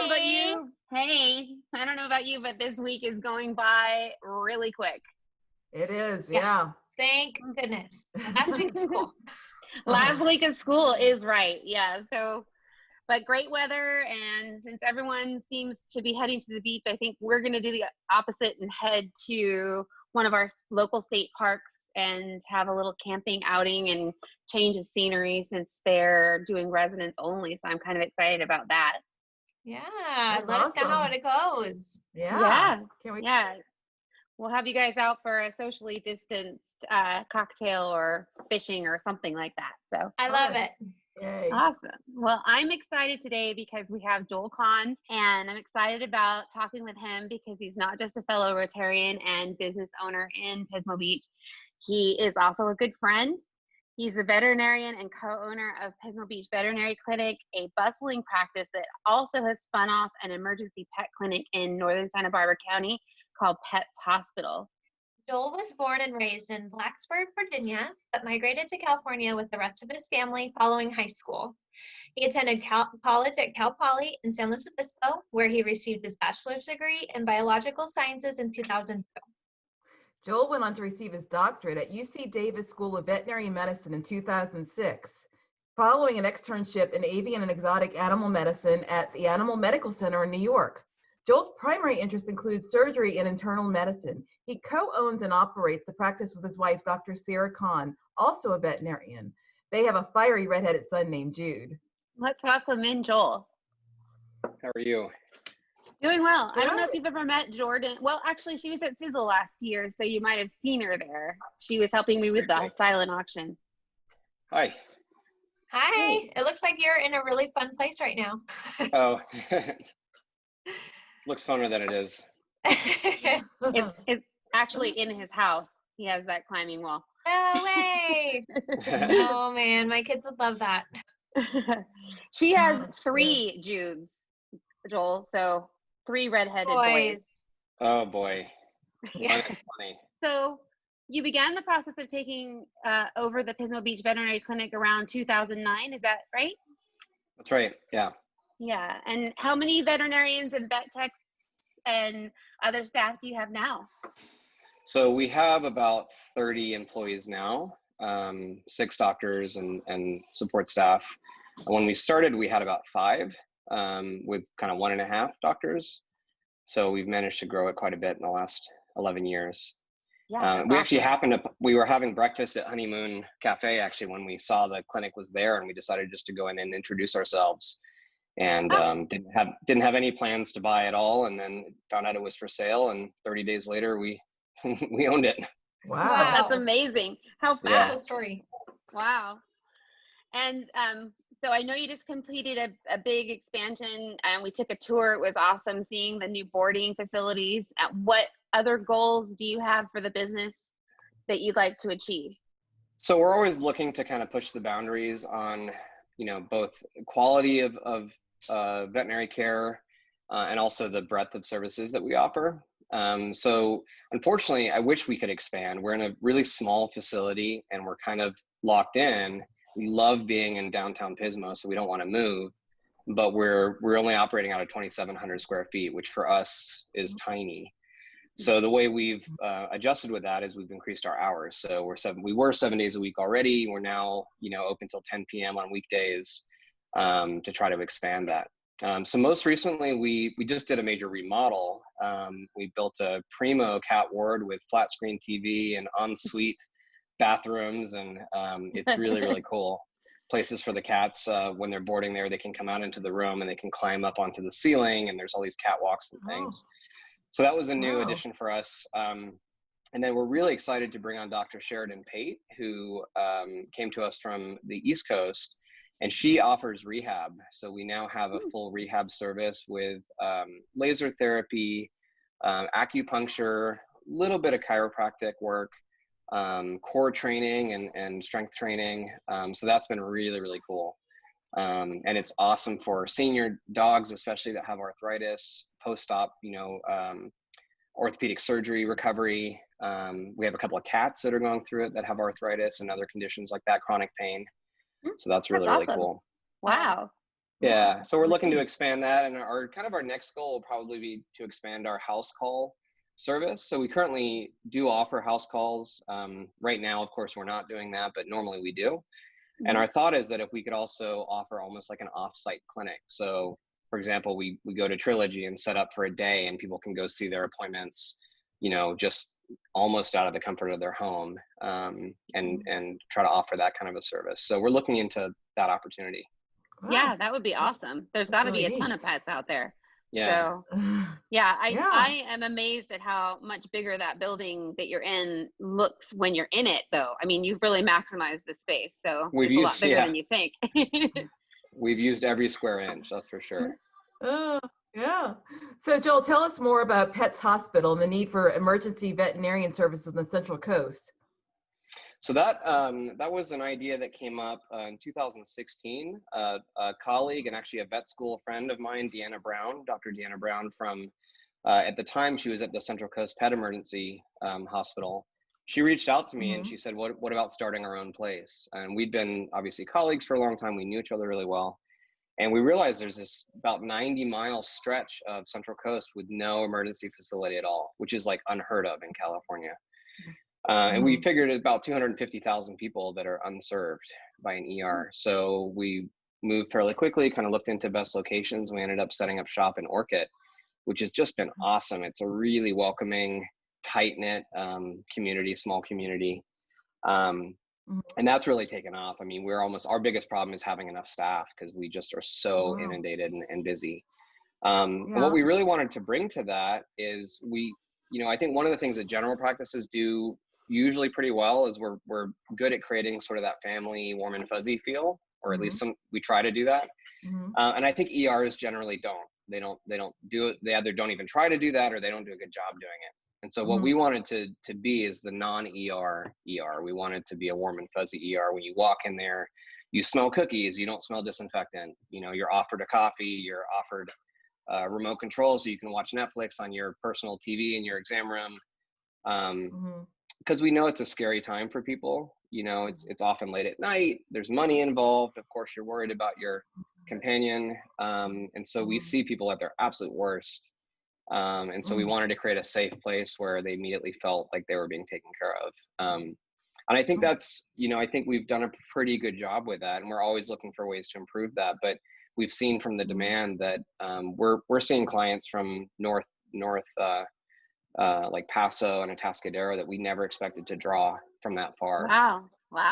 know about you. Hey, I don't know about you, but this week is going by really quick. It is, Yes. yeah. Thank goodness. Last week of school. Last week of school is right. Yeah. So, but great weather. And since everyone seems to be heading to the beach, I think we're going to do the opposite and head to one of our local state parks and have a little camping outing and change of scenery since they're doing residents only. So I'm kind of excited about that. Yeah. That's Let us know how awesome. it goes. Yeah. Yeah. We'll have you guys out for a socially distanced cocktail or fishing or something like that. So I love it. Yay. awesome. Well, I'm excited today because we have Joel Conn, and I'm excited about talking with him because he's not just a fellow Rotarian and business owner in Pismo Beach. He is also a good friend. He's the veterinarian and co-owner of Pismo Beach Veterinary Clinic, a bustling practice that also has spun off an emergency pet clinic in northern Santa Barbara County called Pets Hospital. Joel was born and raised in Blacksburg, Virginia, but migrated to California with the rest of his family following high school. He attended college at Cal Poly in San Luis Obispo, where he received his bachelor's degree in biological sciences in 2002. Joel went on to receive his doctorate at UC Davis School of Veterinary Medicine in 2006, following an externship in avian and exotic animal medicine at the Animal Medical Center in New York. Joel's primary interest includes surgery and internal medicine. He co-owns and operates the practice with his wife, Dr. Sarah Conn, also a veterinarian. They have a fiery redheaded son named Jude. Let's welcome in Joel. How are you? Doing well. I don't know Good. if you've ever met Jordan. Well, actually, she was at Sizzle last year, so you might have seen her there. She was helping me with the silent auction. Hi. Hi. It looks like you're in a really fun place right now. Oh, looks funner than it is. It's actually in his house. He has that climbing wall. No way. Oh, man. My kids would love that. She has 3 Judes, Joel, so 3 redheaded boys. Oh boy. Yeah. Funny. So you began the process of taking over the Pismo Beach Veterinary Clinic around 2009, is that right? That's right. Yeah. Yeah. And how many veterinarians and vet techs and other staff do you have now? So we have about 30 employees now, 6 doctors and support staff. When we started, we had about 5 with kind of 1.5 doctors. So we've managed to grow it quite a bit in the last 11 years. Yeah, we actually we were having breakfast at Honeymoon Cafe actually when we saw the clinic was there, and we decided just to go in and introduce ourselves, and didn't have any plans to buy at all, and then found out it was for sale, and 30 days later we we owned it. Wow. That's amazing. How fast. Yeah. Cool story. Wow. And so I know you just completed a big expansion, and we took a tour. It was awesome seeing the new boarding facilities. What other goals do you have for the business that you'd like to achieve? So we're always looking to kind of push the boundaries on, both quality of veterinary care and also the breadth of services that we offer. So unfortunately, I wish we could expand. We're in a really small facility and we're kind of locked in. We love being in downtown Pismo, so we don't want to move, but we're only operating out of 2,700 square feet, which for us is tiny. So the way we've adjusted with that is we've increased our hours. So we were 7 days a week already. We're now, open till 10 p.m. on weekdays to try to expand that. So most recently, we just did a major remodel. We built a primo cat ward with flat screen TV and ensuite bathrooms, and it's really, really cool. Places for the cats when they're boarding there, they can come out into the room and they can climb up onto the ceiling, and there's all these catwalks and things. So that was a new addition for us. And then we're really excited to bring on Dr. Sheridan Pate, who came to us from the East Coast, and she offers rehab. So we now have a full rehab service with laser therapy, acupuncture, a little bit of chiropractic work, core training and strength training. So that's been really, really cool. And it's awesome for senior dogs, especially that have arthritis, post-op, orthopedic surgery recovery. We have a couple of cats that are going through it that have arthritis and other conditions like that, chronic pain. So that's really, really cool. Wow. Yeah, so we're looking to expand that, and our next goal will probably be to expand our house call service. So we currently do offer house calls. Right now, of course, we're not doing that, but normally we do. And our thought is that if we could also offer almost like an off-site clinic. So for example, we go to Trilogy and set up for a day, and people can go see their appointments, just almost out of the comfort of their home, and try to offer that kind of a service. So we're looking into that opportunity. Wow. Yeah, that would be awesome. There's got to really be a ton neat. of pets out there. Yeah. So yeah, Yeah. I am amazed at how much bigger that building that you're in looks when you're in it, though. I mean, you've really maximized the space, so it's a lot bigger than you think. We've used every square inch, that's for sure. Oh, yeah. So Joel, tell us more about Pets Hospital and the need for emergency veterinarian services on the Central Coast. So that was an idea that came up in 2016. A colleague and actually a vet school friend of mine, Dr. Deanna Brown, from at the time she was at the Central Coast Pet Emergency Hospital. She reached out to me and she said, "What about starting our own place?" And we'd been obviously colleagues for a long time. We knew each other really well, and we realized there's this about 90-mile stretch of Central Coast with no emergency facility at all, which is like unheard of in California. And we figured about 250,000 people that are unserved by an ER. So we moved fairly quickly, kind of looked into best locations. We ended up setting up shop in Orchid, which has just been awesome. It's a really welcoming, tight-knit community, small community. And that's really taken off. I mean, our biggest problem is having enough staff because we just are so inundated and busy. What we really wanted to bring to that is I think one of the things that general practices do usually pretty well is we're good at creating sort of that family warm and fuzzy feel, or at least we try to do that. And I think ERs generally don't. They don't do it. They either don't even try to do that, or they don't do a good job doing it. And so what we wanted to be is the non-ER ER. We wanted to be a warm and fuzzy ER. When you walk in there, you smell cookies, you don't smell disinfectant. You're offered a coffee, you're offered remote control so you can watch Netflix on your personal TV in your exam room. Because we know it's a scary time for people. It's often late at night. There's money involved. Of course, you're worried about your companion. And so we see people at their absolute worst. And so we wanted to create a safe place where they immediately felt like they were being taken care of. And I think that's, I think we've done a pretty good job with that. And we're always looking for ways to improve that. But we've seen from the demand that we're seeing clients from north like Paso and Atascadero that we never expected to draw from that far. Wow.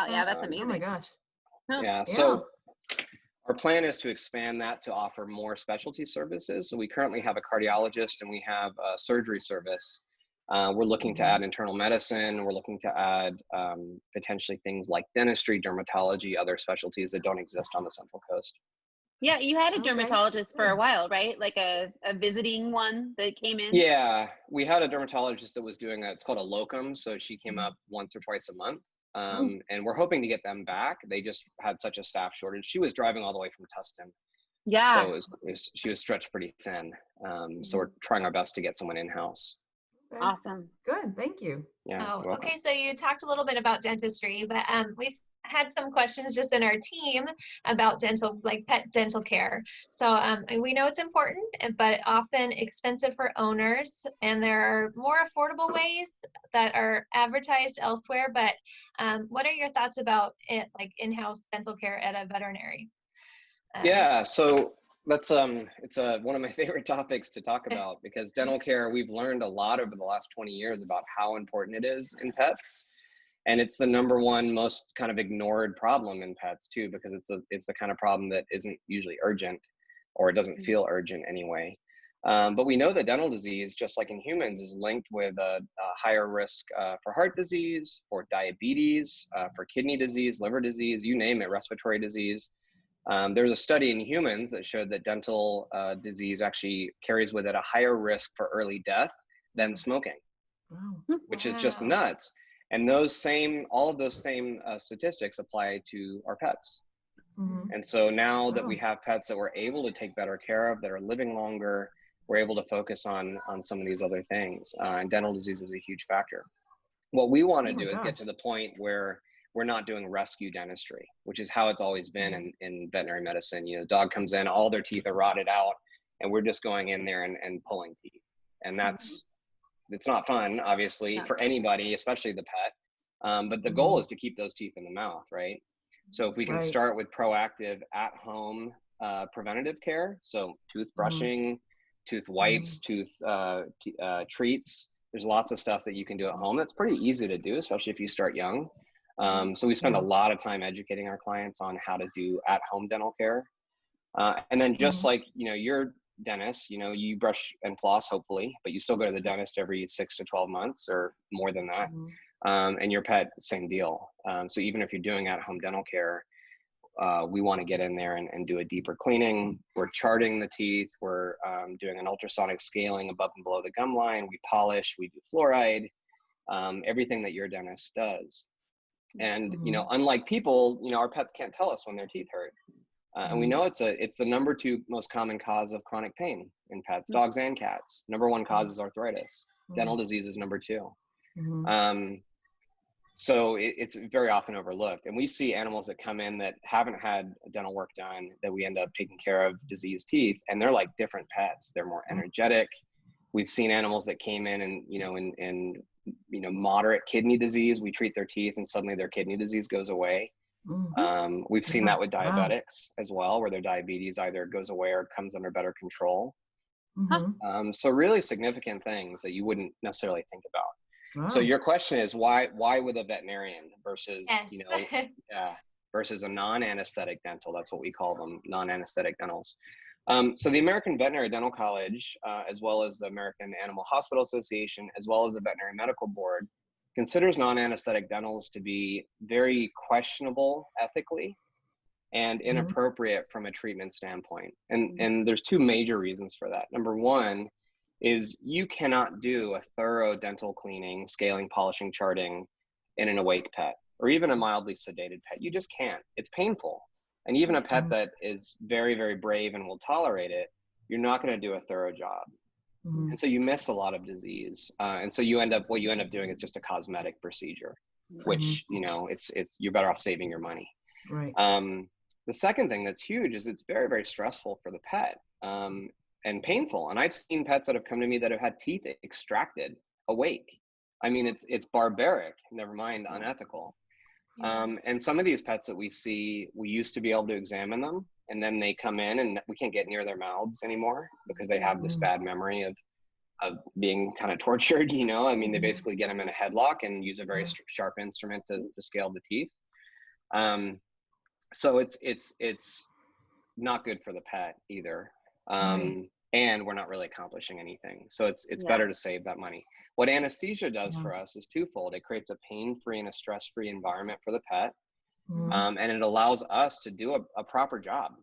Yeah, that's amazing. Oh my gosh. Yeah. So our plan is to expand that to offer more specialty services. So we currently have a cardiologist and we have a surgery service. We're looking to add internal medicine. We're looking to add potentially things like dentistry, dermatology, other specialties that don't exist on the Central Coast. Yeah, you had a dermatologist for a while, right? Like a visiting one that came in? Yeah, we had a dermatologist that was doing it's called a locum. So she came up once or twice a month. And we're hoping to get them back. They just had such a staff shortage. She was driving all the way from Tustin. Yeah. So she was stretched pretty thin. So we're trying our best to get someone in-house. Okay. Awesome. Good, thank you. Yeah. Okay, so you talked a little bit about dentistry, but we've had some questions just in our team about pet dental care. So we know it's important, but often expensive for owners, and there are more affordable ways that are advertised elsewhere. But what are your thoughts about it, like in-house dental care at a veterinary? Yeah, so that's it's one of my favorite topics to talk about, because dental care, we've learned a lot over the last 20 years about how important it is in pets. And it's the number one most kind of ignored problem in pets too, because it's the kind of problem that isn't usually urgent, or it doesn't feel urgent anyway. But we know that dental disease, just like in humans, is linked with a higher risk for heart disease, for diabetes, for kidney disease, liver disease, you name it, respiratory disease. There was a study in humans that showed that dental disease actually carries with it a higher risk for early death than smoking, which is just nuts. And all of those same statistics apply to our pets. And so now that we have pets that we're able to take better care of, that are living longer, we're able to focus on some of these other things. And dental disease is a huge factor. What we want to do is get to the point where we're not doing rescue dentistry, which is how it's always been in veterinary medicine. You know, the dog comes in, all their teeth are rotted out, and we're just going in there and pulling teeth. And it's not fun, obviously, for anybody, especially the pet. But the goal is to keep those teeth in the mouth, right? So if we can start with proactive at-home preventative care, so tooth brushing, tooth wipes, tooth treats, there's lots of stuff that you can do at home that's pretty easy to do, especially if you start young. So we spend a lot of time educating our clients on how to do at-home dental care. And then just like, you know, your dentist, you know, you brush and floss hopefully, but you still go to the dentist every 6 to 12 months or more than that. And your pet, same deal. So even if you're doing at-home dental care, we want to get in there and do a deeper cleaning. We're charting the teeth. We're doing an ultrasonic scaling above and below the gum line. We polish, we do fluoride, everything that your dentist does. And, you know, unlike people, you know, our pets can't tell us when their teeth hurt. And we know it's the number 2 most common cause of chronic pain in pets, dogs and cats. Number 1 cause is arthritis. Dental disease is number 2. So it's very often overlooked. And we see animals that come in that haven't had dental work done that we end up taking care of diseased teeth, and they're like different pets. They're more energetic. We've seen animals that came in and, you know, in you know, moderate kidney disease, we treat their teeth and suddenly their kidney disease goes away. We've seen that with diabetics as well, where their diabetes either goes away or comes under better control. So really significant things that you wouldn't necessarily think about. So your question is why with a veterinarian versus, you know, versus a non-anesthetic dental? That's what we call them, non-anesthetic dentals. So the American Veterinary Dental College, as well as the American Animal Hospital Association, as well as the Veterinary Medical Board, considers non-anesthetic dentals to be very questionable ethically and inappropriate from a treatment standpoint. And there's 2 major reasons for that. Number 1 is you cannot do a thorough dental cleaning, scaling, polishing, charting in an awake pet, or even a mildly sedated pet. You just can't. It's painful. And even a pet that is very, very brave and will tolerate it, you're not going to do a thorough job. And so you miss a lot of disease. And so what you end up doing is just a cosmetic procedure, which, you know, you're better off saving your money. The second thing that's huge is it's very, very stressful for the pet. And painful. And I've seen pets that have come to me that have had teeth extracted awake. I mean, it's barbaric, never mind unethical. And some of these pets that we see, we used to be able to examine them, and then they come in and we can't get near their mouths anymore because they have this bad memory of being kind of tortured, you know? I mean, they basically get them in a headlock and use a very sharp instrument to scale the teeth. So it's not good for the pet either. And we're not really accomplishing anything. So it's better to save that money. What anesthesia does for us is twofold. It creates a pain-free and a stress-free environment for the pet. And it allows us to do a proper job,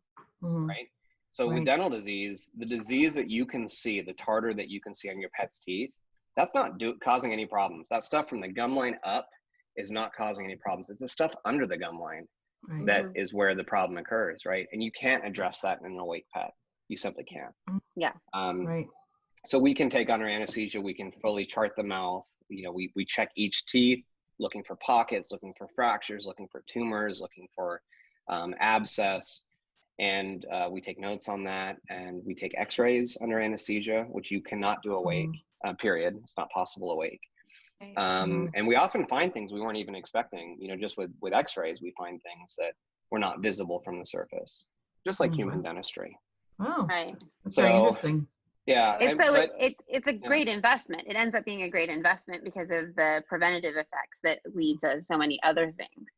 right? So with dental disease, the disease that you can see, the tartar that you can see on your pet's teeth, that's not causing any problems. That stuff from the gum line up is not causing any problems. It's the stuff under the gum line that is where the problem occurs, right? And you can't address that in an awake pet. You simply can't. So we can take under anesthesia, we can fully chart the mouth. You know, we check each teeth, looking for pockets, looking for fractures, looking for tumors, looking for abscess. And we take notes on that, and we take x-rays under anesthesia, which you cannot do awake, period. It's not possible awake. And we often find things we weren't even expecting. You know, just with x-rays, we find things that were not visible from the surface, just like human dentistry. Wow. That's So, very interesting. Yeah. It's a great investment. It ends up being a great investment because of the preventative effects that lead to so many other things.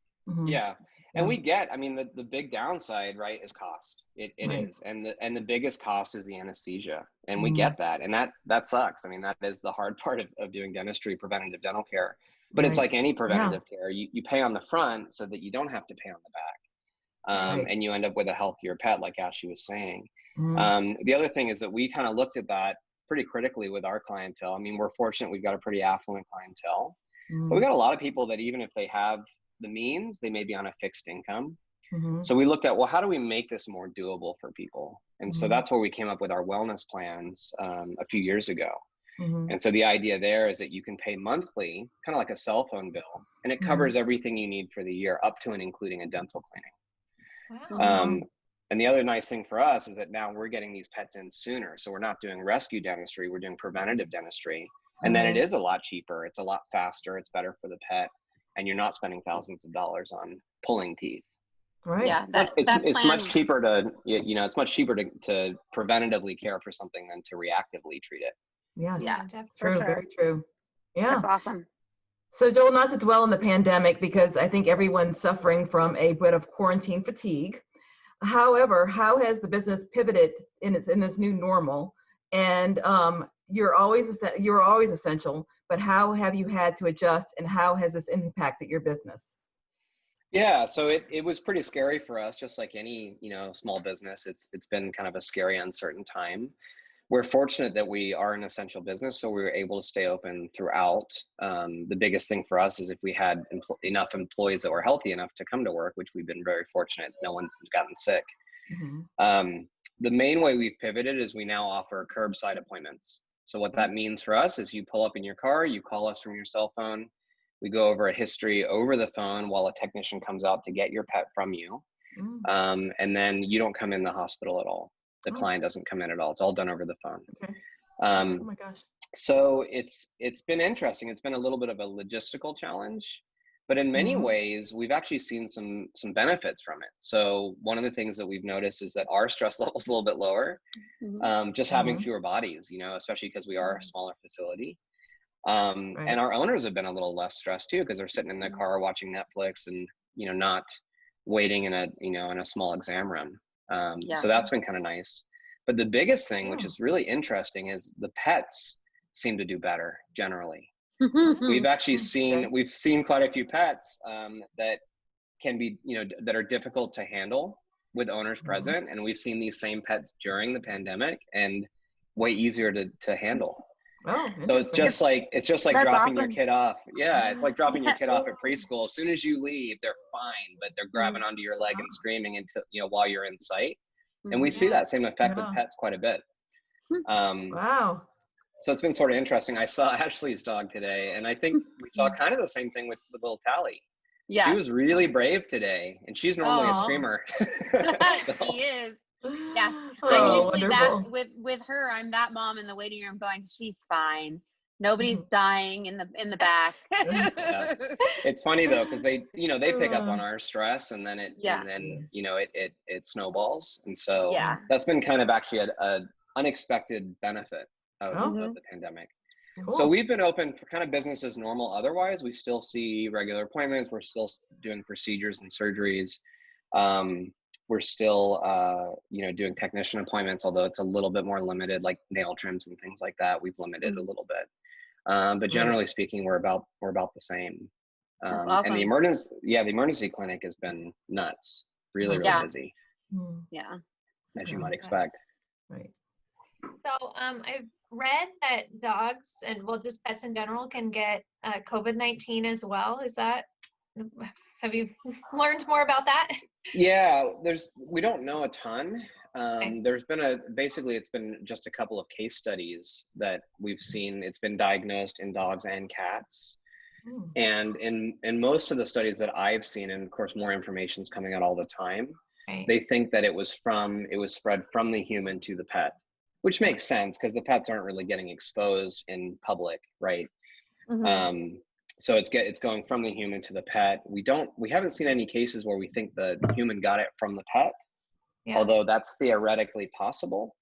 Yeah. And we get, I mean, the big downside, right, is cost. It is. And the biggest cost is the anesthesia. And we get that. And that sucks. I mean, that is the hard part of doing dentistry, preventative dental care. But it's like any preventative care. You pay on the front so that you don't have to pay on the back. And you end up with a healthier pet, like Ashlea was saying. The other thing is that we kind of looked at that pretty critically with our clientele. I mean, we're fortunate we've got a pretty affluent clientele, but we got a lot of people that even if they have the means, they may be on a fixed income. So we looked at, well, how do we make this more doable for people? And so that's where we came up with our wellness plans a few years ago. Mhm. And so the idea there is that you can pay monthly, kind of like a cell phone bill, and it covers everything you need for the year, up to and including a dental cleaning. Wow. And the other nice thing for us is that now we're getting these pets in sooner. So we're not doing rescue dentistry, we're doing preventative dentistry. And then it is a lot cheaper. It's a lot faster. It's better for the pet. And you're not spending thousands of dollars on pulling teeth. Right. Yeah, It's plan, much cheaper to, it's much cheaper to preventatively care for something than to reactively treat it. Yes. Yeah, Definitely. for True. sure. Very true. Yeah. That's awesome. So Joel, not to dwell on the pandemic, because I think everyone's suffering from a bit of quarantine fatigue. However, how has the business pivoted in this new normal? And you're always essential, but how have you had to adjust, and how has this impacted your business? Yeah, so it was pretty scary for us, just like any, small business. It's been kind of a scary, uncertain time. We're fortunate that we are an essential business, so we were able to stay open throughout. The biggest thing for us is if we had enough employees that were healthy enough to come to work, which we've been very fortunate. No one's gotten sick. The main way we've pivoted is we now offer curbside appointments. So what that means for us is you pull up in your car, you call us from your cell phone. We go over a history over the phone while a technician comes out to get your pet from you. And then you don't come in the hospital at all. The client doesn't come in at all. It's all done over the phone. Okay. Oh my gosh. So it's been interesting. It's been a little bit of a logistical challenge, but in many ways, we've actually seen some benefits from it. So one of the things that we've noticed is that our stress level is a little bit lower, just having fewer bodies, especially because we are a smaller facility. And our owners have been a little less stressed too, because they're sitting in their car watching Netflix and, not waiting in a small exam room. So that's been kind of nice. But the biggest thing, which is really interesting, is the pets seem to do better generally. We've actually we've seen quite a few pets that can be, that are difficult to handle with owners present. And we've seen these same pets during the pandemic and way easier to handle. So it's just like dropping your kid off. Yeah, it's like dropping your kid off at preschool. As soon as you leave, they're fine, but they're grabbing onto your leg and screaming until while you're in sight. And we see that same effect with pets quite a bit. Wow. So it's been sort of interesting. I saw Ashlea's dog today, and I think we saw kind of the same thing with little Tally. Yeah. She was really brave today, and she's normally a screamer. She is. Yeah. Oh, I'm usually wonderful. that with her. I'm that mom in the waiting room going, she's fine. Nobody's dying in the back. Yeah. It's funny though, because they pick up on our stress, and then it snowballs, and so that's been kind of actually a unexpected benefit of the pandemic. Cool. So we've been open for kind of business as normal. Otherwise, we still see regular appointments. We're still doing procedures and surgeries. We're still, doing technician appointments, although it's a little bit more limited, like nail trims and things like that. We've limited a little bit, but generally speaking, we're about the same. And the emergency clinic has been nuts. Really busy. Yeah, as you might expect. Right. So I've read that dogs and just pets in general can get COVID-19 as well. Have you learned more about that? Yeah, we don't know a ton. There's been it's been just a couple of case studies that we've seen. It's been diagnosed in dogs and cats. And in most of the studies that I've seen, and of course more information is coming out all the time, they think that it was spread from the human to the pet, which makes sense because the pets aren't really getting exposed in public, right? So it's going from the human to the pet. We haven't seen any cases where we think the human got it from the pet, although that's theoretically possible.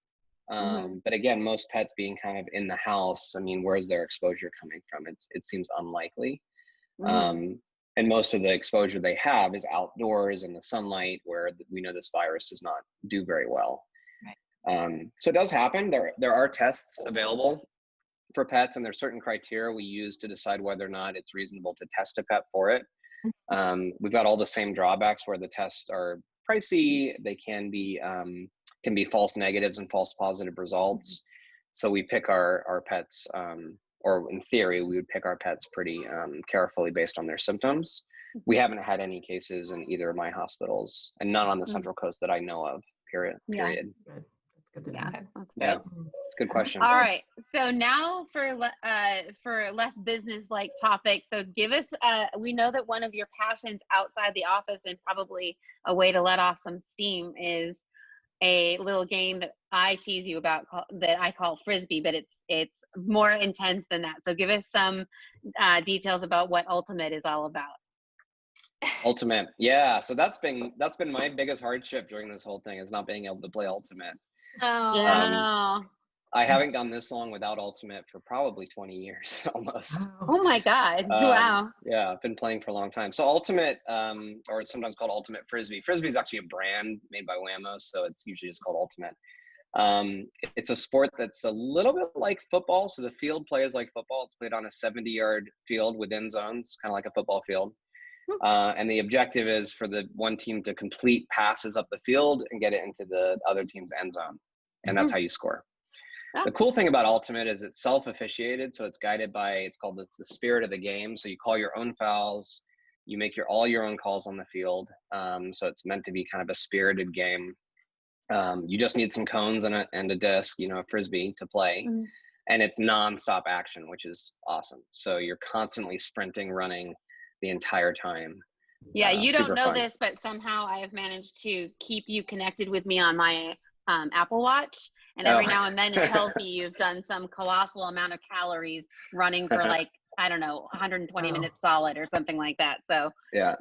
But again, most pets being kind of in the house, I mean, where's their exposure coming from? It seems unlikely. And most of the exposure they have is outdoors in the sunlight, where we know this virus does not do very well. So it does happen. There are tests available for pets, and there's certain criteria we use to decide whether or not it's reasonable to test a pet for it. We've got all the same drawbacks where the tests are pricey. They can be false negatives and false positive results. So we pick our pets, or in theory, we would pick our pets pretty carefully based on their symptoms. We haven't had any cases in either of my hospitals, and none on the Central Coast that I know of, period. Good. That's Good to know. Yeah, that's good. Yeah. Good question. All right. So now for less business-like topics. So give us. We know that one of your passions outside the office and probably a way to let off some steam is a little game that I tease you about that I call frisbee, but it's more intense than that. So give us some details about what Ultimate is all about. Ultimate. Yeah. So that's been my biggest hardship during this whole thing, is not being able to play Ultimate. Oh, Yeah. I haven't gone this long without Ultimate for probably 20 years almost. Wow. Oh my God. Wow. Yeah, I've been playing for a long time. So Ultimate, or it's sometimes called Ultimate Frisbee. Frisbee is actually a brand made by Whamos, so it's usually just called Ultimate. It's a sport that's a little bit like football. So the field plays like football. It's played on a 70-yard field within zones, kind of like a football field. And the objective is for the one team to complete passes up the field and get it into the other team's end zone. And that's how you score. The cool thing about Ultimate is it's self-officiated, so it's guided by, it's called the spirit of the game. So you call your own fouls, you make all your own calls on the field. So it's meant to be kind of a spirited game. You just need some cones and a disc, a frisbee to play, and it's non-stop action, which is awesome. So you're constantly sprinting, running the entire time. Yeah, you don't know fun. this, but somehow I have managed to keep you connected with me on my Apple Watch. And every now and then it tells me you've done some colossal amount of calories running for like, I don't know, 120 minutes solid or something like that. So yeah,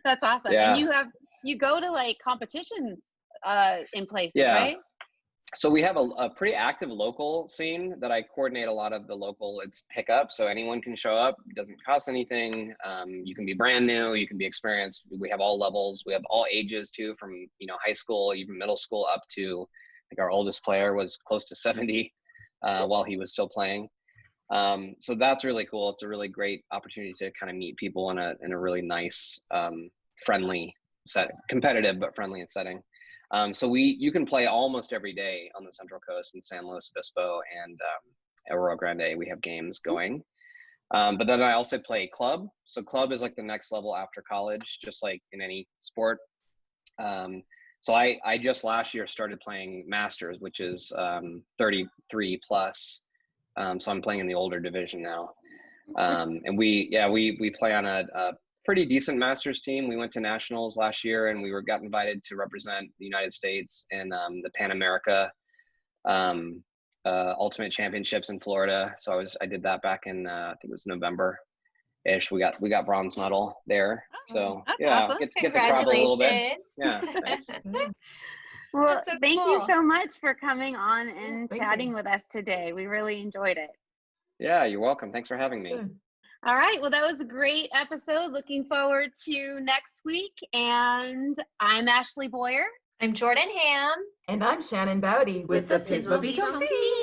that's awesome. Yeah. And you go to like competitions in places, right? So we have a pretty active local scene that I coordinate a lot of the local. It's pickup, so anyone can show up. It doesn't cost anything. You can be brand new, you can be experienced. We have all levels. We have all ages too, from high school, even middle school, up to, I think our oldest player was close to 70 while he was still playing. So that's really cool. It's a really great opportunity to kind of meet people in a really nice, friendly set, competitive but friendly setting. So you can play almost every day on the Central Coast in San Luis Obispo and Oro Grande. We have games going. But then I also play club. So club is like the next level after college, just like in any sport. So I just last year started playing Masters, which is 33 plus. So I'm playing in the older division now. And we play on a pretty decent Masters team. We went to nationals last year, and we got invited to represent the United States in the Pan America Ultimate Championships in Florida. So I did that back in I think it was November-ish. We got bronze medal there. So awesome. get to travel a little bit. Yeah, nice. Well, so thank cool. you so much for coming on and chatting with us today. We really enjoyed it. Yeah, you're welcome. Thanks for having me. All right. Well, that was a great episode. Looking forward to next week. And I'm Ashlea Boyer. I'm Jordan Hamm. And I'm Shannon Bowdey with the Pismo Beach team.